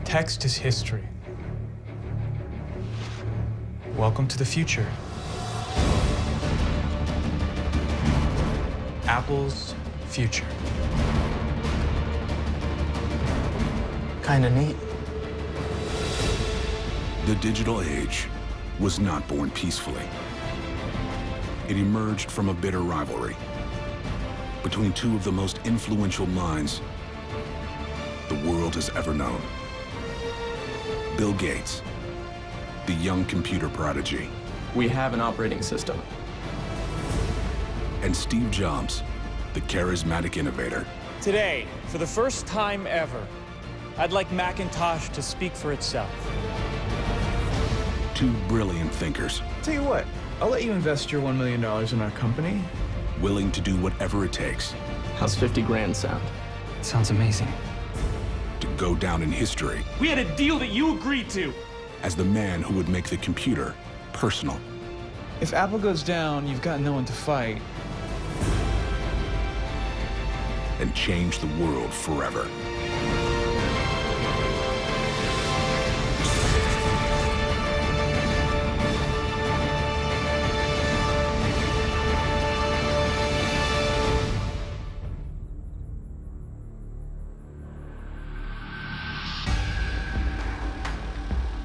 Text is history. Welcome to the future. Apple's future. Kinda neat. The digital age was not born peacefully. It emerged from a bitter rivalry between two of the most influential minds the world has ever known. Bill Gates, the young computer prodigy, We have an operating system. and Steve Jobs, the charismatic innovator. Today, for the first time ever, I'd like Macintosh to speak for itself. Two brilliant thinkers, Tell you what, I'll let you invest your $1 million in our company. willing to do whatever it takes How's 50 grand sound? Sounds amazing. to go down in history We had a deal that you agreed to. as the man who would make the computer personal. If Apple goes down, you've got no one to fight. And change the world forever.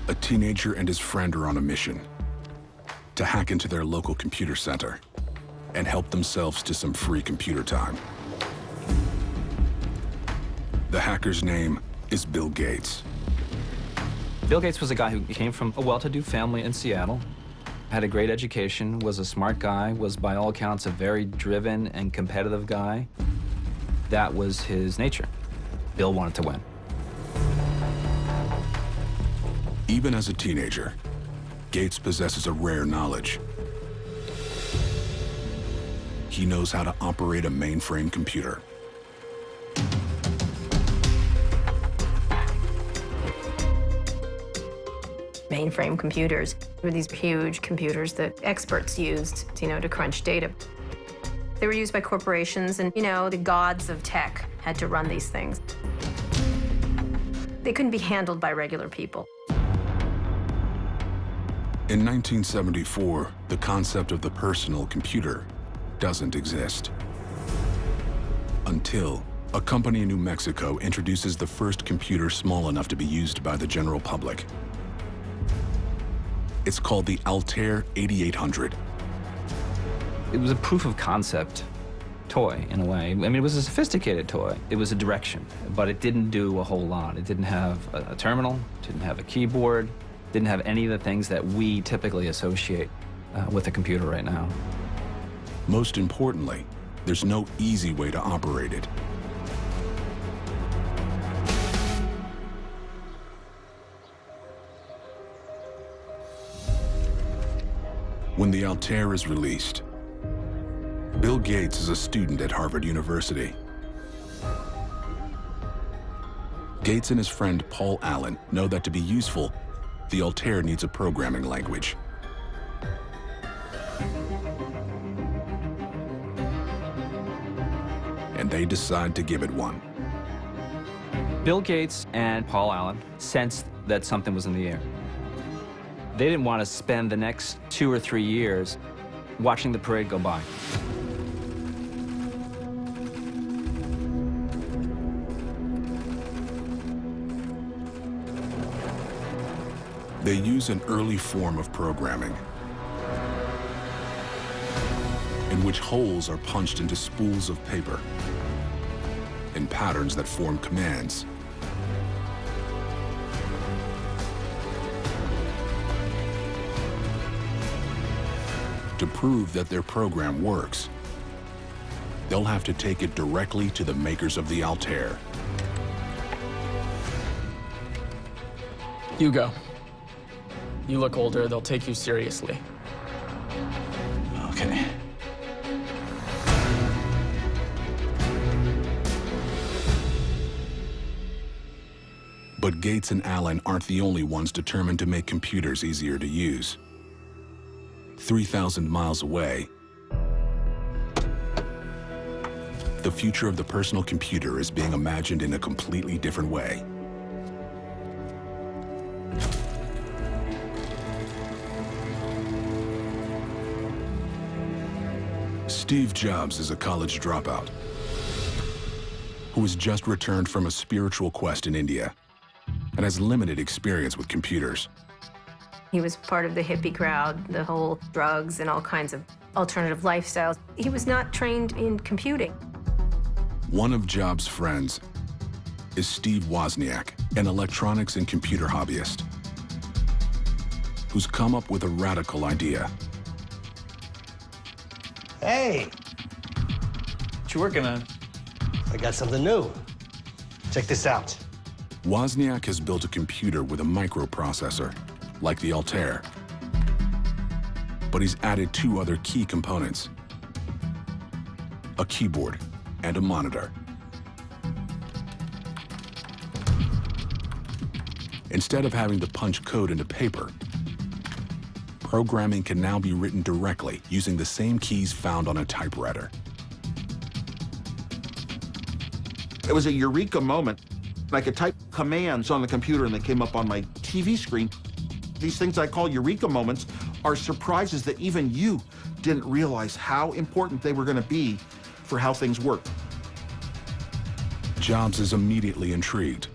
A teenager and his friend are on a mission to hack into their local computer center and help themselves to some free computer time. The hacker's name is Bill Gates. Bill Gates was a guy who came from a well-to-do family in Seattle, had a great education, was a smart guy, was by all accounts a very driven and competitive guy. That was his nature. Bill wanted to win. Even as a teenager, Gates possesses a rare knowledge. He knows how to operate a mainframe computer. Mainframe computers were these huge computers that experts used, to crunch data. They were used by corporations, and, the gods of tech had to run these things. They couldn't be handled by regular people. In 1974, the concept of the personal computer doesn't exist. Until a company in New Mexico introduces the first computer small enough to be used by the general public. It's called the Altair 8800. It was a proof of concept toy, in a way. I mean, it was a sophisticated toy. It was a direction, but it didn't do a whole lot. It didn't have a terminal, didn't have a keyboard, didn't have any of the things that we typically associate with a computer right now. Most importantly, there's no easy way to operate it. When the Altair is released, Bill Gates is a student at Harvard University. Gates and his friend Paul Allen know that to be useful, the Altair needs a programming language. And they decide to give it one. Bill Gates and Paul Allen sensed that something was in the air. They didn't want to spend the next 2 or 3 years watching the parade go by. They use an early form of programming in which holes are punched into spools of paper in patterns that form commands. To prove that their program works, they'll have to take it directly to the makers of the Altair. Hugo. You look older, they'll take you seriously. Okay. But Gates and Allen aren't the only ones determined to make computers easier to use. 3,000 miles away, the future of the personal computer is being imagined in a completely different way. Steve Jobs is a college dropout who has just returned from a spiritual quest in India and has limited experience with computers. He was part of the hippie crowd, the whole drugs and all kinds of alternative lifestyles. He was not trained in computing. One of Jobs' friends is Steve Wozniak, an electronics and computer hobbyist, who's come up with a radical idea. Hey, What you working on? I got something new. Check this out. Wozniak has built a computer with a microprocessor, like the Altair. But he's added two other key components: a keyboard and a monitor. Instead of having to punch code into paper, programming can now be written directly using the same keys found on a typewriter. It was a eureka moment. I could type commands on the computer and they came up on my TV screen. These things I call eureka moments are surprises that even you didn't realize how important they were going to be for how things work. Jobs is immediately intrigued.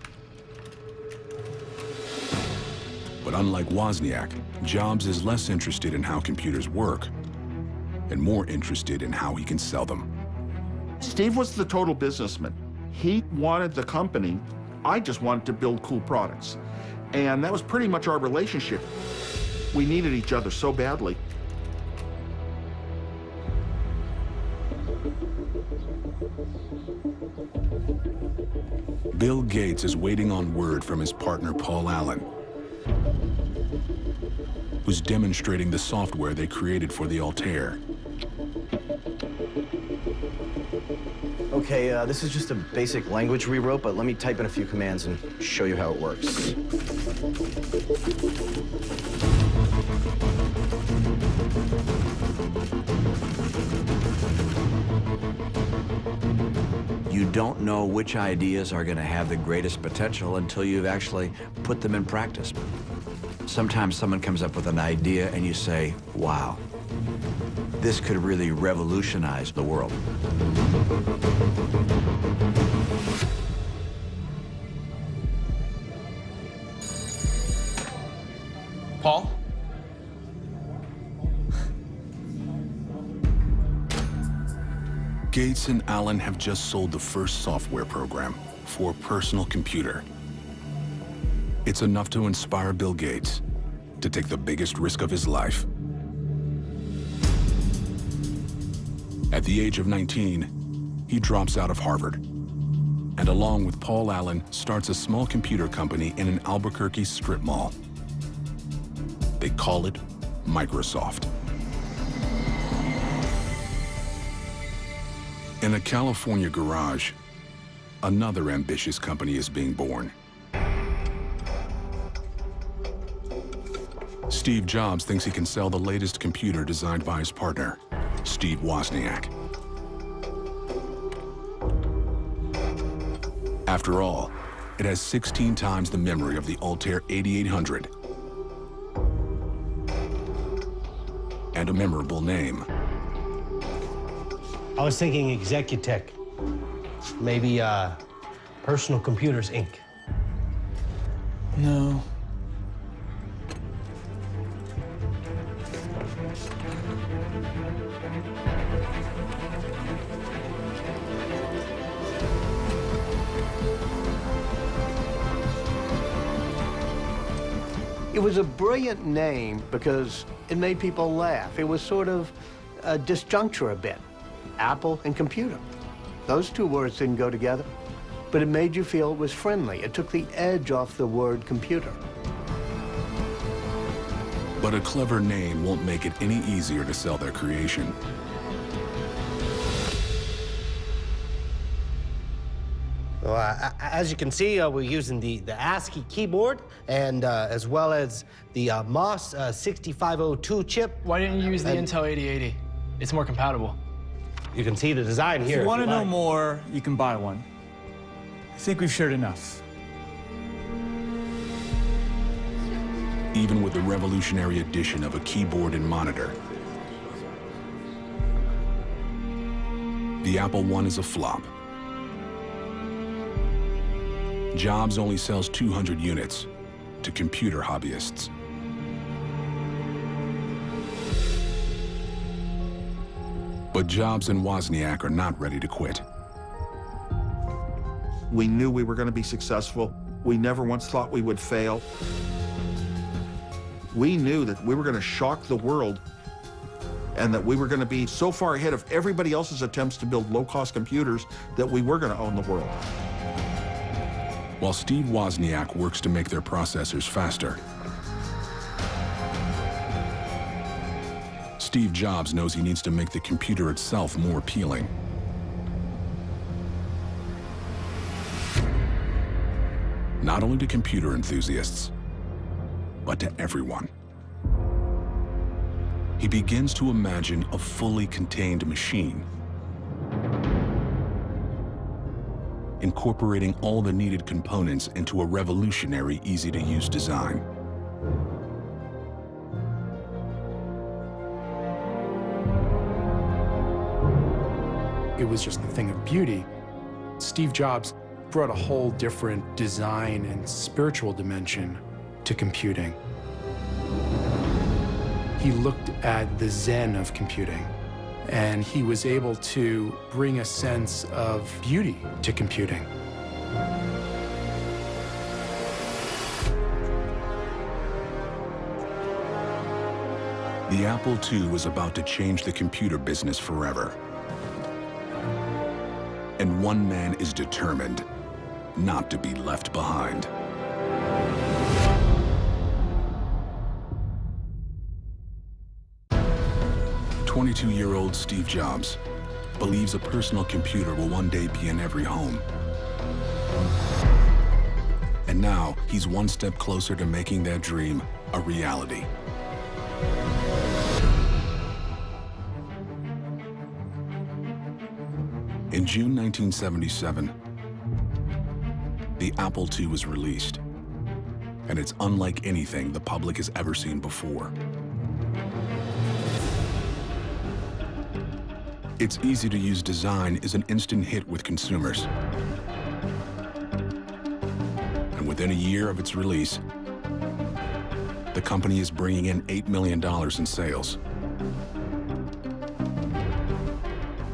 But unlike Wozniak, Jobs is less interested in how computers work and more interested in how he can sell them. Steve was the total businessman. He wanted the company. I just wanted to build cool products. And that was pretty much our relationship. We needed each other so badly. Bill Gates is waiting on word from his partner Paul Allen, who's demonstrating the software they created for the Altair. Okay, this is just a basic language we wrote, but let me type in a few commands and show you how it works. You don't know which ideas are going to have the greatest potential until you've actually put them in practice. Sometimes someone comes up with an idea and you say, wow, this could really revolutionize the world. Paul? Gates and Allen have just sold the first software program for a personal computer. It's enough to inspire Bill Gates to take the biggest risk of his life. At the age of 19, he drops out of Harvard, and along with Paul Allen, starts a small computer company in an Albuquerque strip mall. They call it Microsoft. In a California garage, another ambitious company is being born. Steve Jobs thinks he can sell the latest computer designed by his partner, Steve Wozniak. After all, it has 16 times the memory of the Altair 8800 and a memorable name. I was thinking Executech. Maybe Personal Computers, Inc. No. It was a brilliant name because it made people laugh. It was sort of a disjuncture a bit. Apple and computer. Those two words didn't go together, but it made you feel it was friendly. It took the edge off the word computer. But a clever name won't make it any easier to sell their creation. Well, as you can see, we're using the ASCII keyboard and as well as the MOS 6502 chip. Why didn't you use the Intel 8080? It's more compatible. You can see the design here. If you want to know like. more, you can buy one. I think we've shared enough. even with the revolutionary addition of a keyboard and monitor. The Apple I is a flop. Jobs only sells 200 units to computer hobbyists. But Jobs and Wozniak are not ready to quit. We knew we were going to be successful. We never once thought we would fail. We knew that we were going to shock the world and that we were going to be so far ahead of everybody else's attempts to build low-cost computers that we were going to own the world. While Steve Wozniak works to make their processors faster, Steve Jobs knows he needs to make the computer itself more appealing. Not only to computer enthusiasts, but to everyone. He begins to imagine a fully contained machine, incorporating all the needed components into a revolutionary, easy-to-use design. It was just a thing of beauty. Steve Jobs brought a whole different design and spiritual dimension to computing. He looked at the Zen of computing, and he was able to bring a sense of beauty to computing. The Apple II was about to change the computer business forever. And one man is determined not to be left behind. "22-year-old Steve Jobs believes a personal computer will one day be in every home. And now he's one step closer to making that dream a reality. In June 1977, the Apple II was released, and it's unlike anything the public has ever seen before. Its easy-to-use design is an instant hit with consumers. And within a year of its release, the company is bringing in $8 million in sales.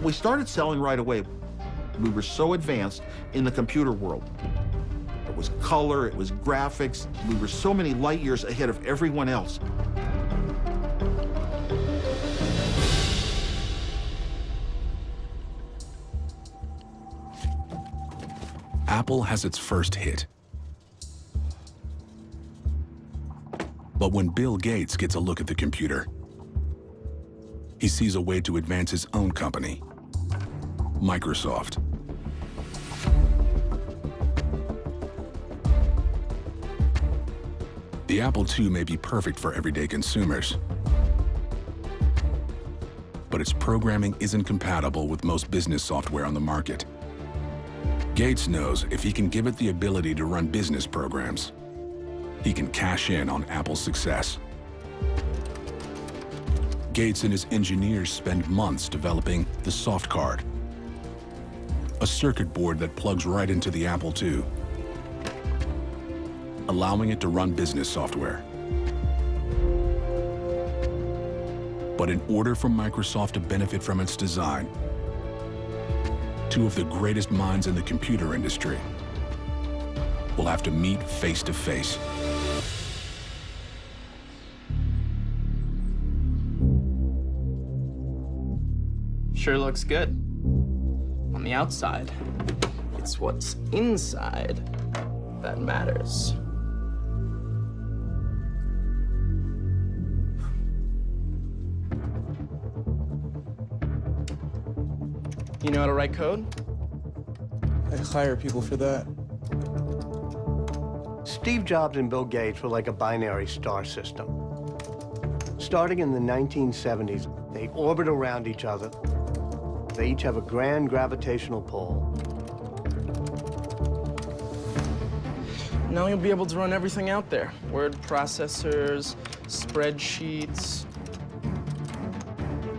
We started selling right away. We were so advanced in the computer world. It was color, it was graphics. We were so many light years ahead of everyone else. Apple has its first hit. But when Bill Gates gets a look at the computer, he sees a way to advance his own company, Microsoft. The Apple II may be perfect for everyday consumers, but its programming isn't compatible with most business software on the market. Gates knows if he can give it the ability to run business programs, he can cash in on Apple's success. Gates and his engineers spend months developing the Soft Card, a circuit board that plugs right into the Apple II, allowing it to run business software. But in order for Microsoft to benefit from its design, two of the greatest minds in the computer industry will have to meet face to face. Sure looks good. On the outside. It's what's inside that matters. You know how to write code? I hire people for that. Steve Jobs and Bill Gates were like a binary star system. Starting in the 1970s, they orbit around each other. They each have a grand gravitational pull. Now you'll be able to run everything out there. Word processors, spreadsheets.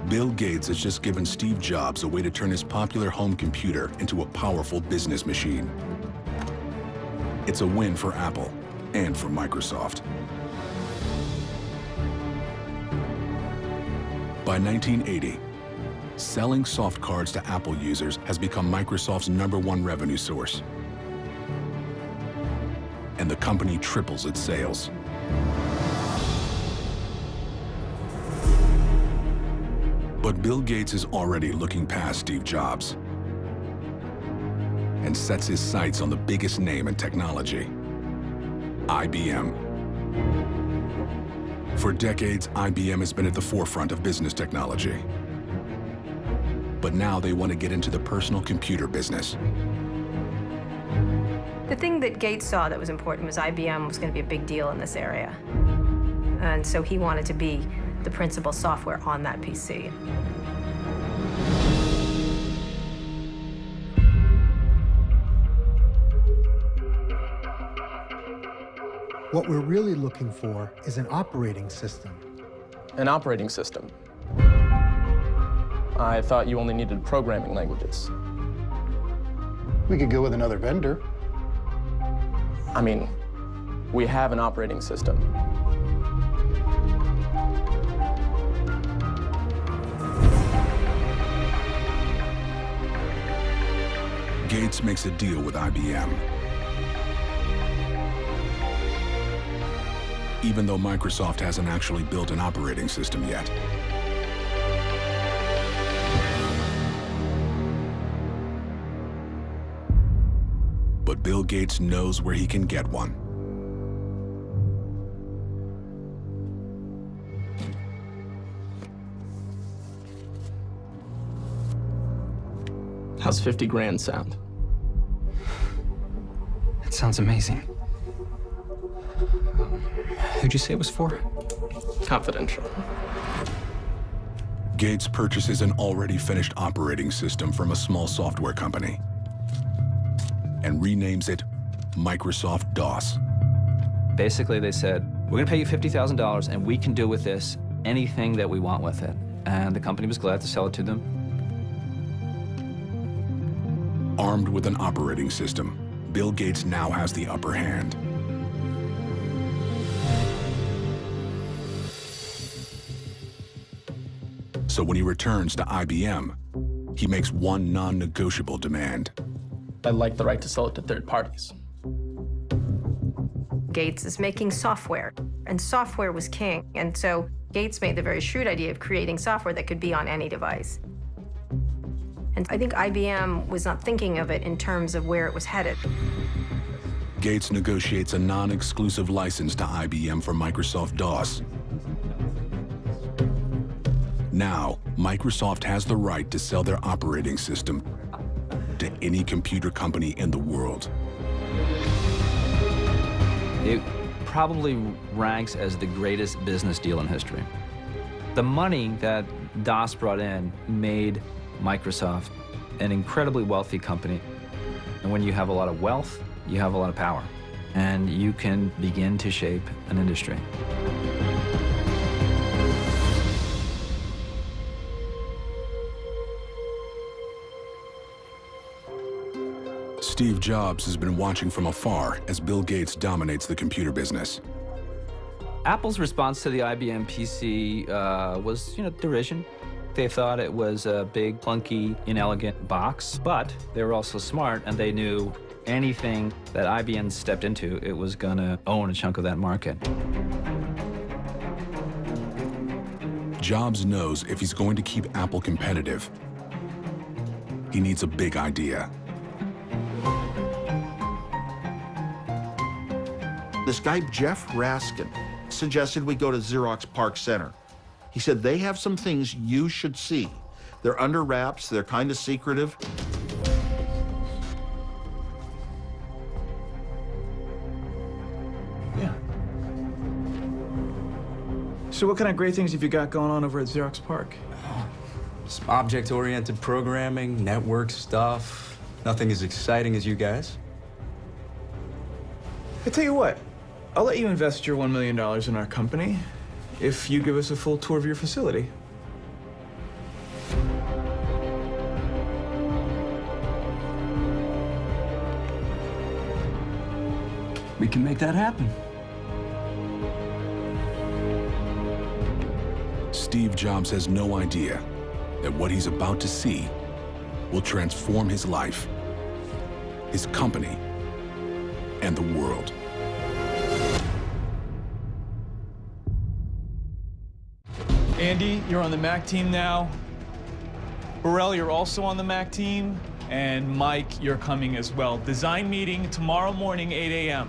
Bill Gates has just given Steve Jobs a way to turn his popular home computer into a powerful business machine. It's a win for Apple and for Microsoft. By 1980, selling soft cards to Apple users has become Microsoft's #1 revenue source. And the company triples its sales. But Bill Gates is already looking past Steve Jobs and sets his sights on the biggest name in technology, IBM. For decades, IBM has been at the forefront of business technology. But now they want to get into the personal computer business. The thing that Gates saw that was important was IBM was going to be a big deal in this area. And so he wanted to be the principal software on that PC. What we're really looking for is an operating system. An operating system. I thought you only needed programming languages. We could go with another vendor. I mean, we have an operating system. Gates makes a deal with IBM. Even though Microsoft hasn't actually built an operating system yet. But Bill Gates knows where he can get one. How's 50 grand sound? That sounds amazing. Who'd you say it was for? Confidential. Gates purchases an already finished operating system from a small software company and renames it Microsoft DOS. Basically, they said, we're gonna pay you $50,000 and we can do with this anything that we want with it. And the company was glad to sell it to them. Armed with an operating system, Bill Gates now has the upper hand. So when he returns to IBM, he makes one non-negotiable demand. I'd like the right to sell it to third parties. Gates is making software, and software was king. And so Gates made the very shrewd idea of creating software that could be on any device. And I think IBM was not thinking of it in terms of where it was headed. Gates negotiates a non-exclusive license to IBM for Microsoft DOS. Now, Microsoft has the right to sell their operating system to any computer company in the world. It probably ranks as the greatest business deal in history. The money that DOS brought in made Microsoft an incredibly wealthy company. And when you have a lot of wealth, you have a lot of power. And you can begin to shape an industry. Steve Jobs has been watching from afar as Bill Gates dominates the computer business. Apple's response to the IBM PC was, derision. They thought it was a big, clunky, inelegant box, but they were also smart and they knew anything that IBM stepped into, it was gonna own a chunk of that market. Jobs knows if he's going to keep Apple competitive, he needs a big idea. This guy, Jeff Raskin, suggested we go to Xerox PARC Center. He said they have some things you should see. They're under wraps, they're kind of secretive. Yeah. So what kind of great things have you got going on over at Xerox PARC? Some object-oriented programming, network stuff. Nothing as exciting as you guys. I tell you what, I'll let you invest your $1 million in our company if you give us a full tour of your facility. We can make that happen. Steve Jobs has no idea that what he's about to see will transform his life, his company, and the world. Andy, you're on the Mac team now. Burrell, you're also on the Mac team. And Mike, you're coming as well. Design meeting tomorrow morning, 8 a.m.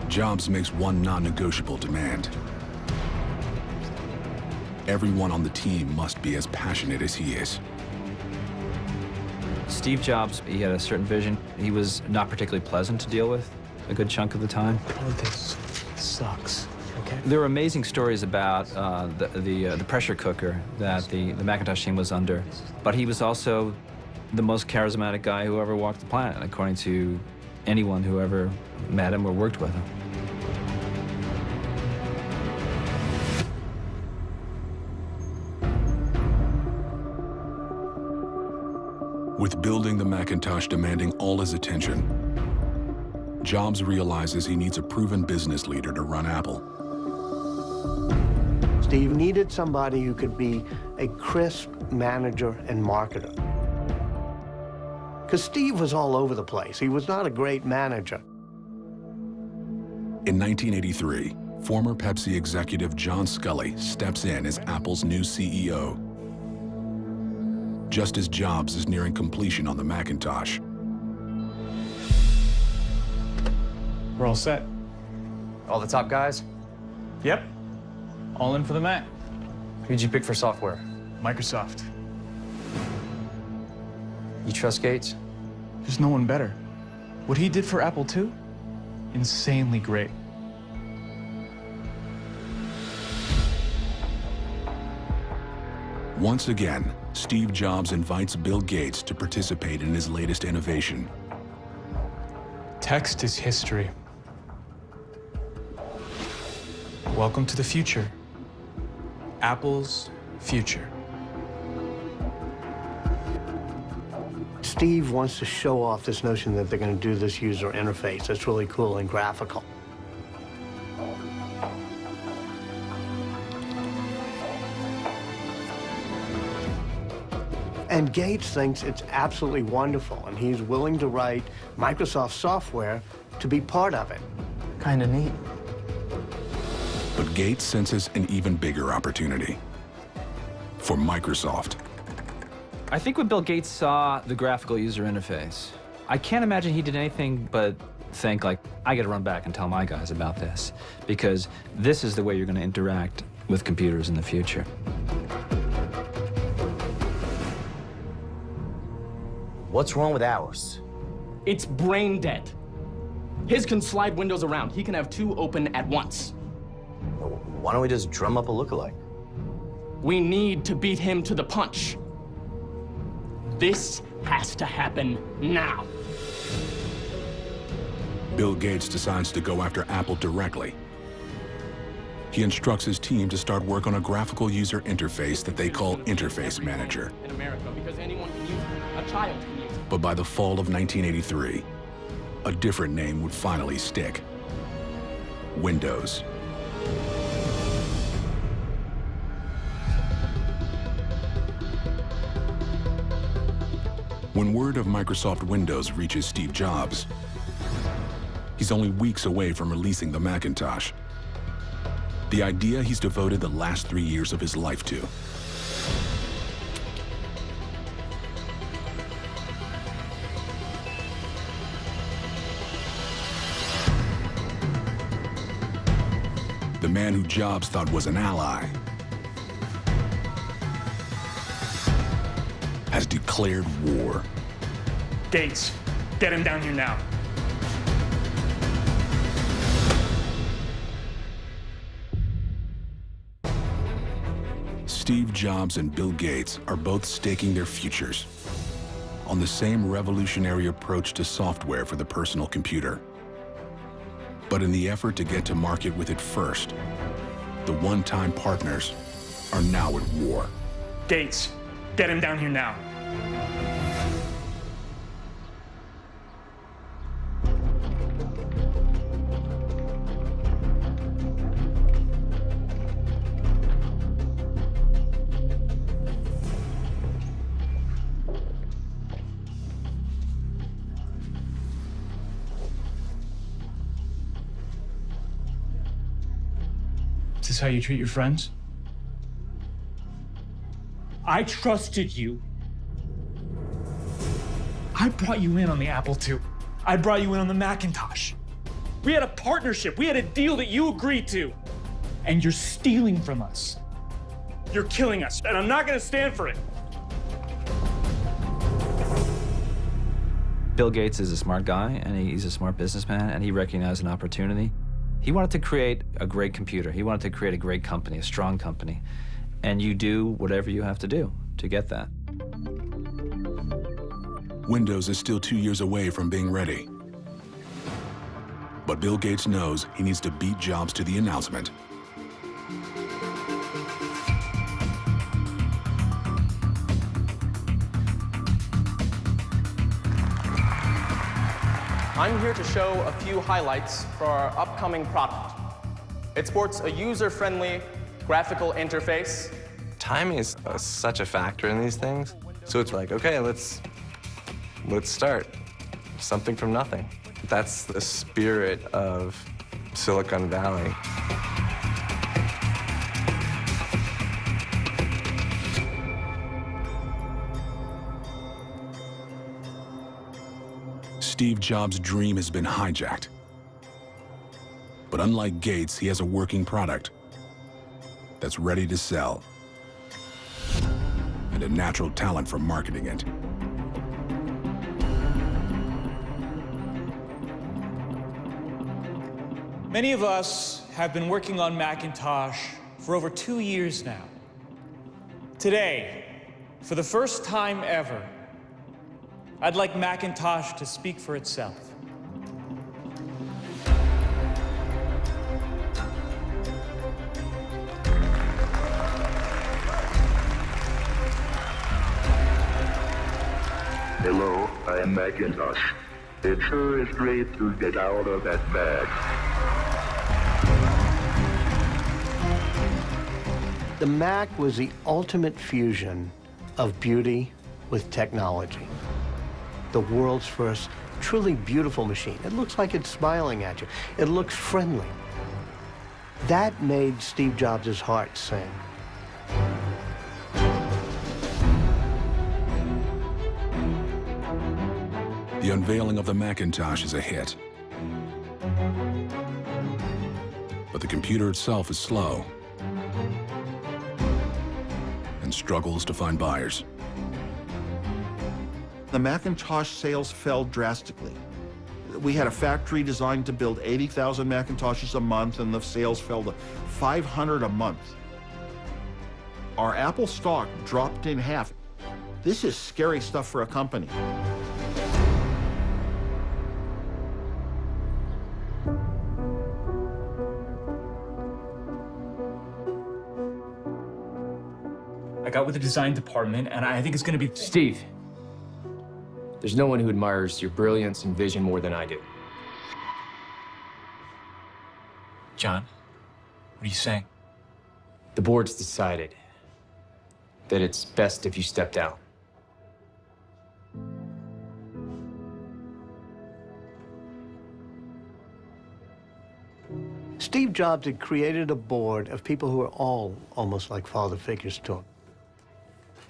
Jobs makes one non-negotiable demand. Everyone on the team must be as passionate as he is. Steve Jobs, he had a certain vision. He was not particularly pleasant to deal with a good chunk of the time. Politics sucks, okay? There were amazing stories about the pressure cooker that the Macintosh team was under, but he was also the most charismatic guy who ever walked the planet, according to anyone who ever met him or worked with him. With building the Macintosh demanding all his attention, Jobs realizes he needs a proven business leader to run Apple. Steve needed somebody who could be a crisp manager and marketer. Because Steve was all over the place. He was not a great manager. In 1983, former Pepsi executive John Sculley steps in as Apple's new CEO. Just as Jobs is nearing completion on the Macintosh. We're all set. All the top guys? Yep. All in for the Mac. Who'd you pick for software? Microsoft. You trust Gates? There's no one better. What he did for Apple II, insanely great. Once again, Steve Jobs invites Bill Gates to participate in his latest innovation. Text is history. Welcome to the future. Apple's future. Steve wants to show off this notion that they're going to do this user interface that's really cool and graphical. And Gates thinks it's absolutely wonderful, and he's willing to write Microsoft software to be part of it. Kinda neat. But Gates senses an even bigger opportunity for Microsoft. I think when Bill Gates saw the graphical user interface, I can't imagine he did anything but think, like, I gotta run back and tell my guys about this, because this is the way you're gonna interact with computers in the future. What's wrong with ours? It's brain dead. His can slide windows around. He can have two open at once. Why don't we just drum up a lookalike? We need to beat him to the punch. This has to happen now. Bill Gates decides to go after Apple directly. He instructs his team to start work on a graphical user interface that they call Interface Manager. In America, because anyone can use it. A child can use it. But by the fall of 1983, a different name would finally stick. Windows. When word of Microsoft Windows reaches Steve Jobs, he's only weeks away from releasing the Macintosh. The idea he's devoted the last 3 years of his life to. The man who Jobs thought was an ally has declared war. Gates, get him down here now. Steve Jobs and Bill Gates are both staking their futures on the same revolutionary approach to software for the personal computer. But in the effort to get to market with it first, the one-time partners are now at war. Gates, get him down here now. Is this how you treat your friends? I trusted you. I brought you in on the Apple II. I brought you in on the Macintosh. We had a partnership. We had a deal that you agreed to. And you're stealing from us. You're killing us, and I'm not gonna stand for it. Bill Gates is a smart guy, and he's a smart businessman, and he recognized an opportunity. He wanted to create a great computer. He wanted to create a great company, a strong company. And you do whatever you have to do to get that. Windows is still 2 years away from being ready. But Bill Gates knows he needs to beat Jobs to the announcement. I'm here to show a few highlights for our upcoming product. It sports a user-friendly graphical interface. Timing is such a factor in these things. So it's like, okay, let's start. Something from nothing. That's the spirit of Silicon Valley. Steve Jobs' dream has been hijacked. But unlike Gates, he has a working product that's ready to sell, and a natural talent for marketing it. Many of us have been working on Macintosh for over 2 years now. Today, for the first time ever, I'd like Macintosh to speak for itself. Hello, I am Macintosh. It sure is great to get out of that bag. The Mac was the ultimate fusion of beauty with technology. The world's first truly beautiful machine. It looks like it's smiling at you. It looks friendly. That made Steve Jobs' heart sing. The unveiling of the Macintosh is a hit. But the computer itself is slow and struggles to find buyers. The Macintosh sales fell drastically. We had a factory designed to build 80,000 Macintoshes a month, and the sales fell to 500 a month. Our Apple stock dropped in half. This is scary stuff for a company. I got with the design department, and I think it's gonna be... Steve, there's no one who admires your brilliance and vision more than I do. John, what are you saying? The board's decided that it's best if you step down. Steve Jobs had created a board of people who are all almost like father figures to him.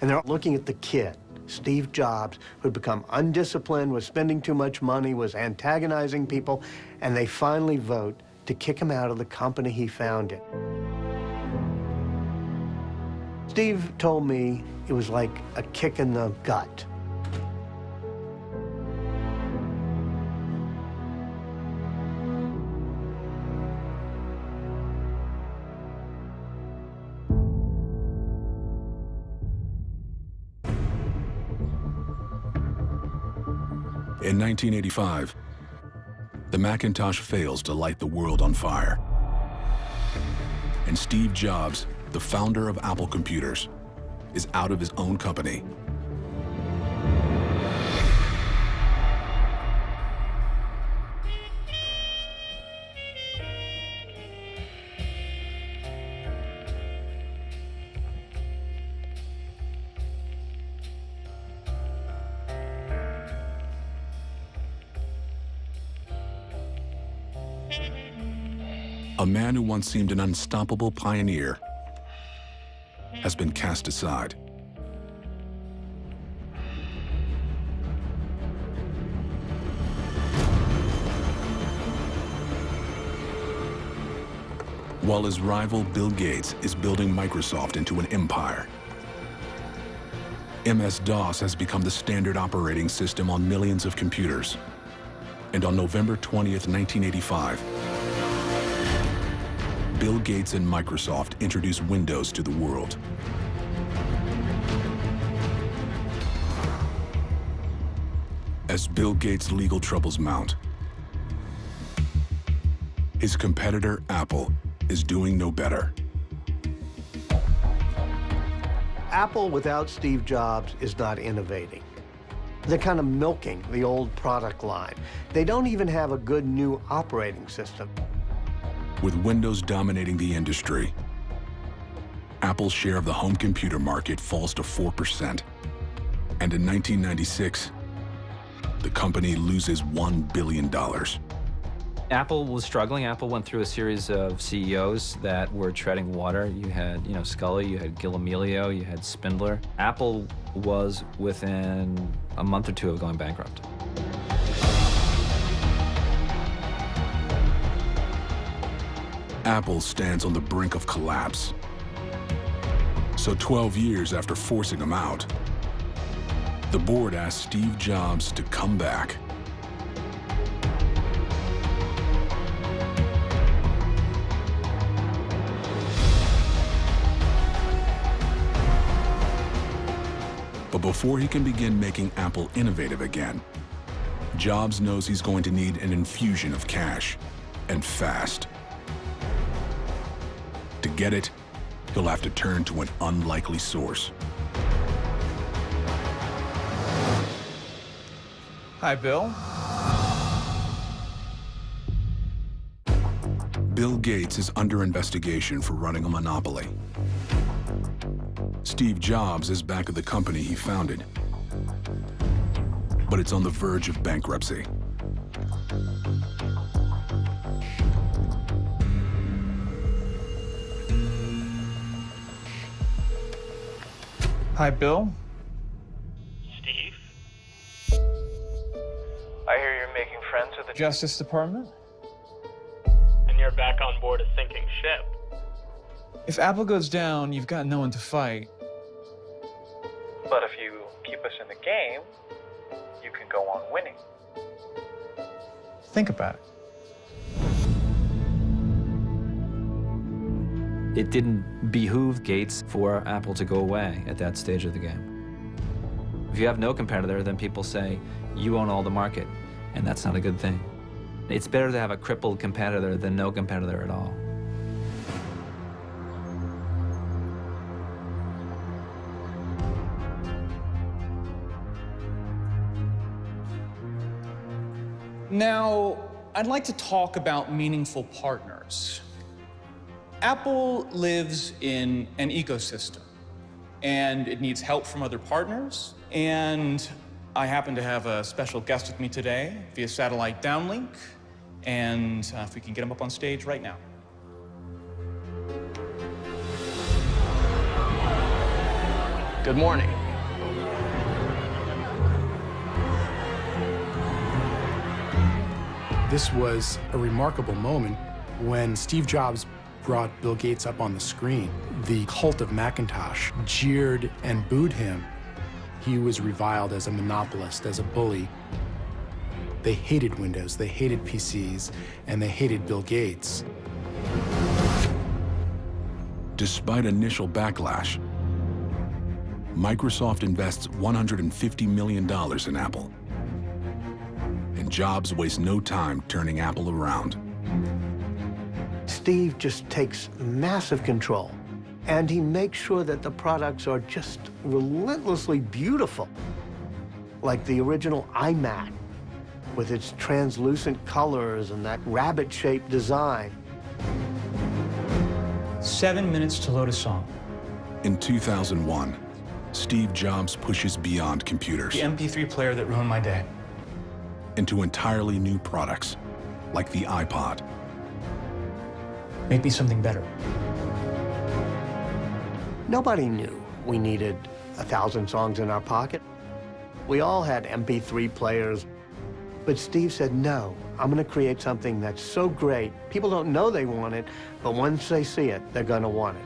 And they're looking at the kid, Steve Jobs, who had become undisciplined, was spending too much money, was antagonizing people, and they finally vote to kick him out of the company he founded. Steve told me it was like a kick in the gut. In 1985, the Macintosh fails to light the world on fire. And Steve Jobs, the founder of Apple Computers, is out of his own company. A man who once seemed an unstoppable pioneer has been cast aside. While his rival Bill Gates is building Microsoft into an empire, MS-DOS has become the standard operating system on millions of computers. And on November 20th, 1985, Bill Gates and Microsoft introduced Windows to the world. As Bill Gates' legal troubles mount, his competitor, Apple, is doing no better. Apple without Steve Jobs is not innovating. They're kind of milking the old product line. They don't even have a good new operating system. With Windows dominating the industry, Apple's share of the home computer market falls to 4%. And in 1996, the company loses $1 billion. Apple was struggling. Apple went through a series of CEOs that were treading water. You had, Scully, you had Gil Amelio, you had Spindler. Apple was within a month or two of going bankrupt. Apple stands on the brink of collapse. So 12 years after forcing him out, the board asked Steve Jobs to come back. But before he can begin making Apple innovative again, Jobs knows he's going to need an infusion of cash, and fast. To get it, he'll have to turn to an unlikely source. Hi, Bill. Bill Gates is under investigation for running a monopoly. Steve Jobs is back at the company he founded, but it's on the verge of bankruptcy. Hi, Bill. Steve? I hear you're making friends with the Justice Department? and you're back on board a sinking ship. If Apple goes down, you've got no one to fight. But if you keep us in the game, you can go on winning. Think about it. It didn't behoove Gates for Apple to go away at that stage of the game. If you have no competitor, then people say, you own all the market, and that's not a good thing. It's better to have a crippled competitor than no competitor at all. Now, I'd like to talk about meaningful partners. Apple lives in an ecosystem, and it needs help from other partners. And I happen to have a special guest with me today via satellite downlink, and if we can get him up on stage right now. Good morning. This was a remarkable moment when Steve Jobs brought Bill Gates up on the screen. The cult of Macintosh jeered and booed him. He was reviled as a monopolist, as a bully. They hated Windows, they hated PCs, and they hated Bill Gates. Despite initial backlash, Microsoft invests $150 million in Apple. And Jobs wastes no time turning Apple around. Steve just takes massive control, and he makes sure that the products are just relentlessly beautiful, like the original iMac with its translucent colors and that rabbit-shaped design. 7 minutes to load a song. In 2001, Steve Jobs pushes beyond computers The MP3 player that ruined my day. into entirely new products, like the iPod. Make me something better. Nobody knew we needed 1,000 songs in our pocket. We all had MP3 players. But Steve said, no, I'm going to create something that's so great. People don't know they want it, but once they see it, they're going to want it.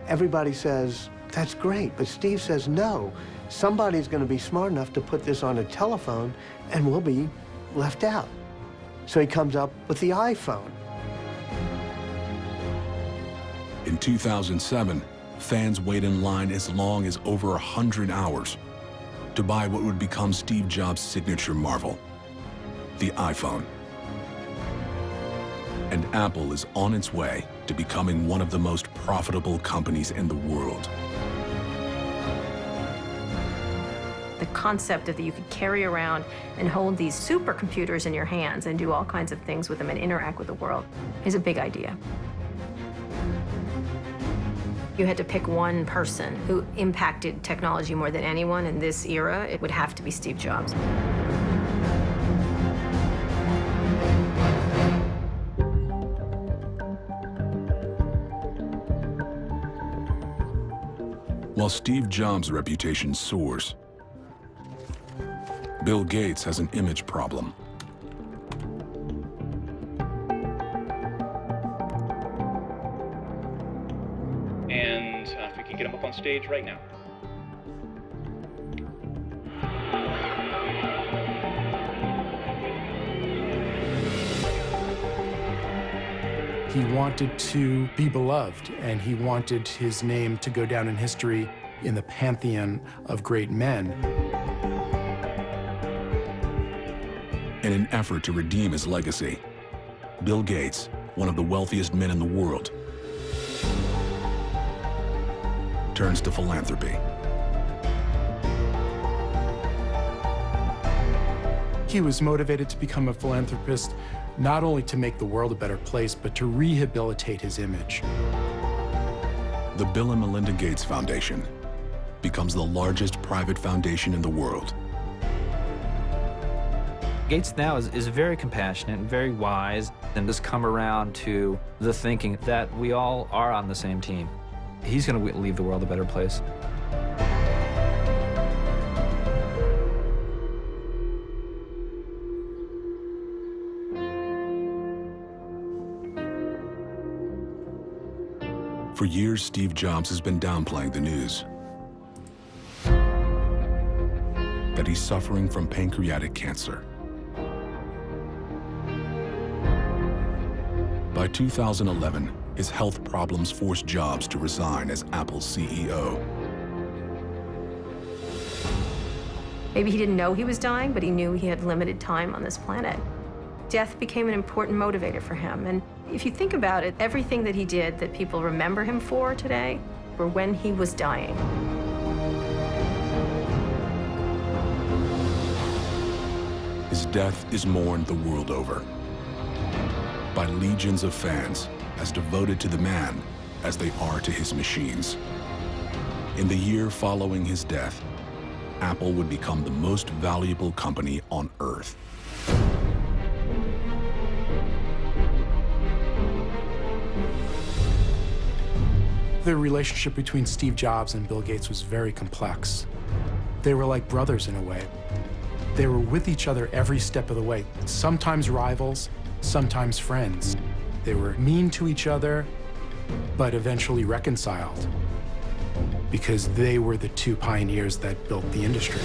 Everybody says, that's great. But Steve says, no, somebody's going to be smart enough to put this on a telephone, and we'll be left out. So he comes up with the iPhone. In 2007, fans wait in line as long as over 100 hours to buy what would become Steve Jobs' signature marvel, the iPhone. And Apple is on its way to becoming one of the most profitable companies in the world. The concept that you could carry around and hold these supercomputers in your hands and do all kinds of things with them and interact with the world is a big idea. You had to pick one person who impacted technology more than anyone in this era. It would have to be Steve Jobs. While Steve Jobs' reputation soars, Bill Gates has an image problem. And if we can get him up on stage right now. He wanted to be beloved, and he wanted his name to go down in history in the pantheon of great men. In an effort to redeem his legacy, Bill Gates, one of the wealthiest men in the world, turns to philanthropy. He was motivated to become a philanthropist, not only to make the world a better place, but to rehabilitate his image. The Bill and Melinda Gates Foundation becomes the largest private foundation in the world. Gates now is very compassionate and very wise, and has come around to the thinking that we all are on the same team. He's going to leave the world a better place. For years, Steve Jobs has been downplaying the news that he's suffering from pancreatic cancer. By 2011, his health problems forced Jobs to resign as Apple's CEO. Maybe he didn't know he was dying, but he knew he had limited time on this planet. Death became an important motivator for him. And if you think about it, everything that he did that people remember him for today were when he was dying. His death is mourned the world over by legions of fans as devoted to the man as they are to his machines. In the year following his death, Apple would become the most valuable company on Earth. The relationship between Steve Jobs and Bill Gates was very complex. They were like brothers in a way. They were with each other every step of the way, sometimes rivals, sometimes friends. They were mean to each other, but eventually reconciled because they were the two pioneers that built the industry.